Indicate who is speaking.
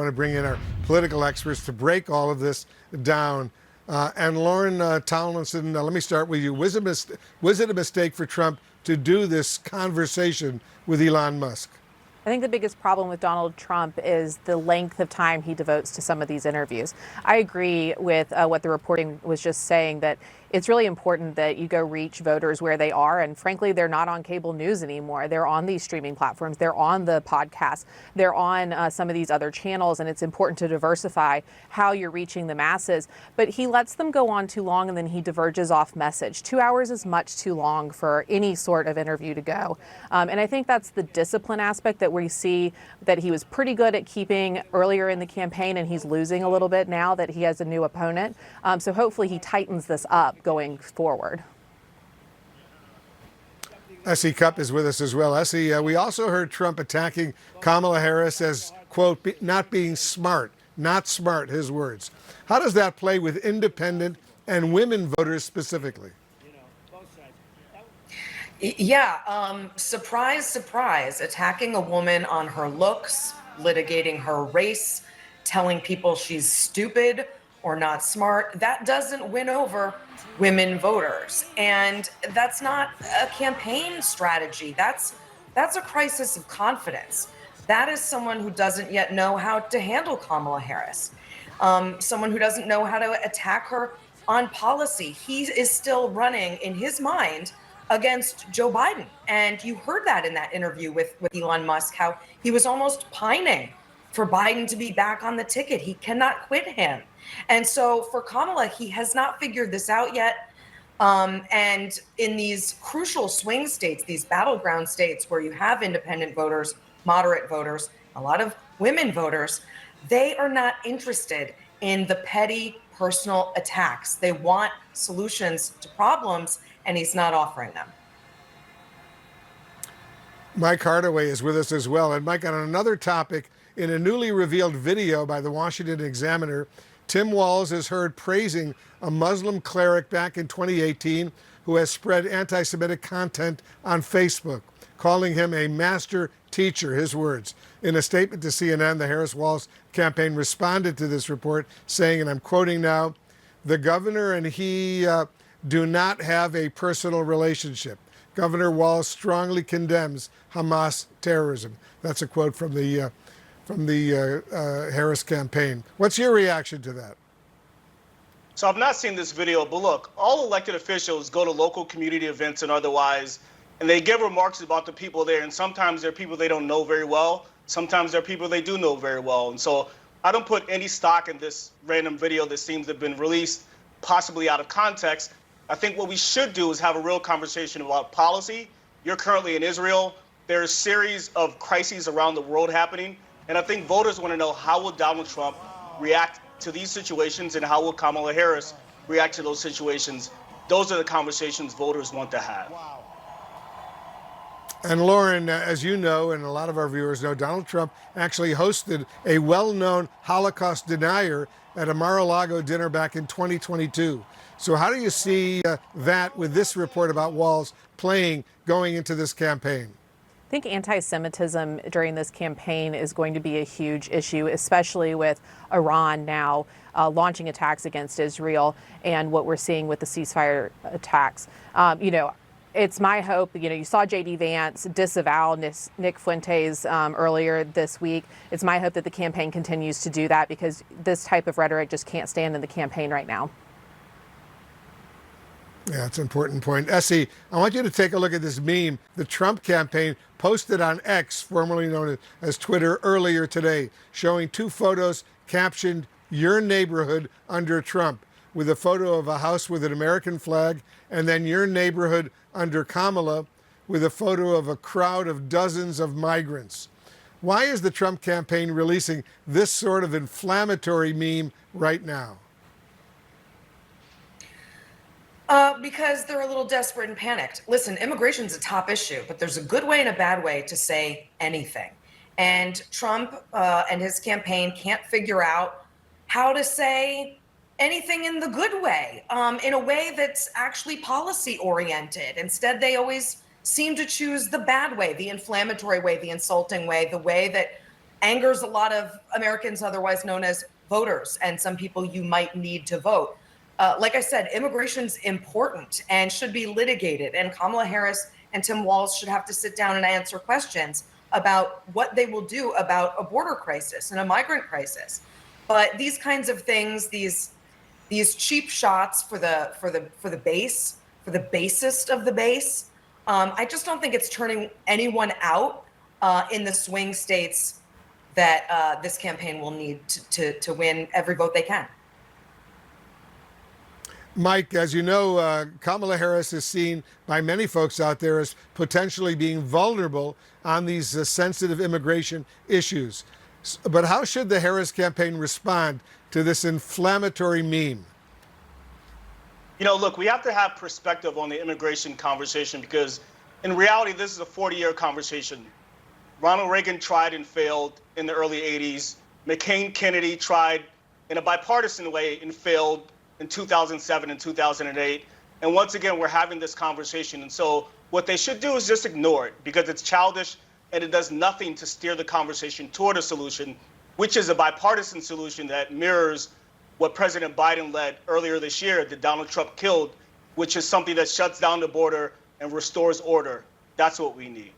Speaker 1: want to bring in our political experts to break all of this down. And Lauren Tomlinson, let me start with you. Was it a mistake for Trump to do this conversation with Elon Musk?
Speaker 2: I think the biggest problem with Donald Trump is the length of time he devotes to some of these interviews. I agree with what the reporting was just saying, that it's really important that you go reach voters where they are. And frankly, they're not on cable news anymore. They're on these streaming platforms. They're on the podcasts. They're on some of these other channels. And it's important to diversify how you're reaching the masses. But he lets them go on too long, and then he diverges off message. 2 hours is much too long for any sort of interview to go. And I think that's the discipline aspect that we see that he was pretty good at keeping earlier in the campaign, and he's losing a little bit now that he has a new opponent. So hopefully he tightens this up going forward.
Speaker 1: S.E. Cupp is with us as well. S.E., we also heard Trump attacking Kamala Harris as, quote, not being smart. Not smart, his words. How does that play with independent and women voters specifically?
Speaker 3: Yeah, surprise, surprise, attacking a woman on her looks, litigating her race, telling people she's stupid or not smart, that doesn't win over women voters. And that's not a campaign strategy. That's a crisis of confidence. That is someone who doesn't yet know how to handle Kamala Harris, someone who doesn't know how to attack her on policy. He is still running in his mind against Joe Biden. And you heard that in that interview with Elon Musk, how he was almost pining for Biden to be back on the ticket. He cannot quit him. And so for Kamala, he has not figured this out yet. And in these crucial swing states, these battleground states where you have independent voters, moderate voters, a lot of women voters, they are not interested in the petty personal attacks. They want solutions to problems, and he's not offering them.
Speaker 1: Mike Hardaway is with us as well. And Mike, on another topic, in a newly revealed video by the Washington Examiner, Tim Walz is heard praising a Muslim cleric back in 2018 who has spread anti-Semitic content on Facebook, calling him a master teacher, his words. In a statement to CNN, the Harris-Walz campaign responded to this report, saying, and I'm quoting now, "The governor and he do not have a personal relationship. Governor Walz strongly condemns Hamas terrorism." That's a quote from the Harris campaign. What's your reaction to that?
Speaker 4: So I've not seen this video, but look, all elected officials go to local community events and otherwise, and they give remarks about the people there. And sometimes they're people they don't know very well. Sometimes they're people they do know very well. And so I don't put any stock in this random video that seems to have been released, possibly out of context. I think what we should do is have a real conversation about policy. You're currently in Israel. There's a series of crises around the world happening. And I think voters want to know, how will Donald Trump react to these situations, and how will Kamala Harris react to those situations? Those are the conversations voters want to have.
Speaker 1: And Lauren, as you know, and a lot of our viewers know, Donald Trump actually hosted a well-known Holocaust denier at a Mar-a-Lago dinner back in 2022. So how do you see that with this report about Walz playing going into this campaign?
Speaker 2: I think anti-Semitism during this campaign is going to be a huge issue, especially with Iran now launching attacks against Israel and what we're seeing with the ceasefire attacks. It's my hope, you saw J.D. Vance disavow Nick Fuentes earlier this week. It's my hope that the campaign continues to do that, because this type of rhetoric just can't stand in the campaign right now.
Speaker 1: Yeah, it's an important point. Essie, I want you to take a look at this meme the Trump campaign posted on X, formerly known as Twitter, earlier today, showing two photos captioned, "Your neighborhood under Trump," with a photo of a house with an American flag, and then "Your neighborhood under Kamala," with a photo of a crowd of dozens of migrants. Why is the Trump campaign releasing this sort of inflammatory meme right now?
Speaker 3: Because they're a little desperate and panicked. Listen, immigration's a top issue, but there's a good way and a bad way to say anything. And Trump and his campaign can't figure out how to say anything in the good way, in a way that's actually policy oriented. Instead, they always seem to choose the bad way, the inflammatory way, the insulting way, the way that angers a lot of Americans, otherwise known as voters, and some people you might need to vote. Like I said, immigration's important and should be litigated. And Kamala Harris and Tim Walz should have to sit down and answer questions about what they will do about a border crisis and a migrant crisis. But these kinds of things, these cheap shots for the base, for the basest of the base, I just don't think it's turning anyone out in the swing states that this campaign will need to win every vote they can.
Speaker 1: Mike, as you know, Kamala Harris is seen by many folks out there as potentially being vulnerable on these sensitive immigration issues. But how should the Harris campaign respond to this inflammatory meme?
Speaker 4: You know, look, we have to have perspective on the immigration conversation because in reality, this is a 40-year conversation. Ronald Reagan tried and failed in the early 80s. McCain Kennedy tried in a bipartisan way and failed in 2007 and 2008. And once again, we're having this conversation. And so what they should do is just ignore it because it's childish and it does nothing to steer the conversation toward a solution, which is a bipartisan solution that mirrors what President Biden led earlier this year that Donald Trump killed, which is something that shuts down the border and restores order. That's what we need.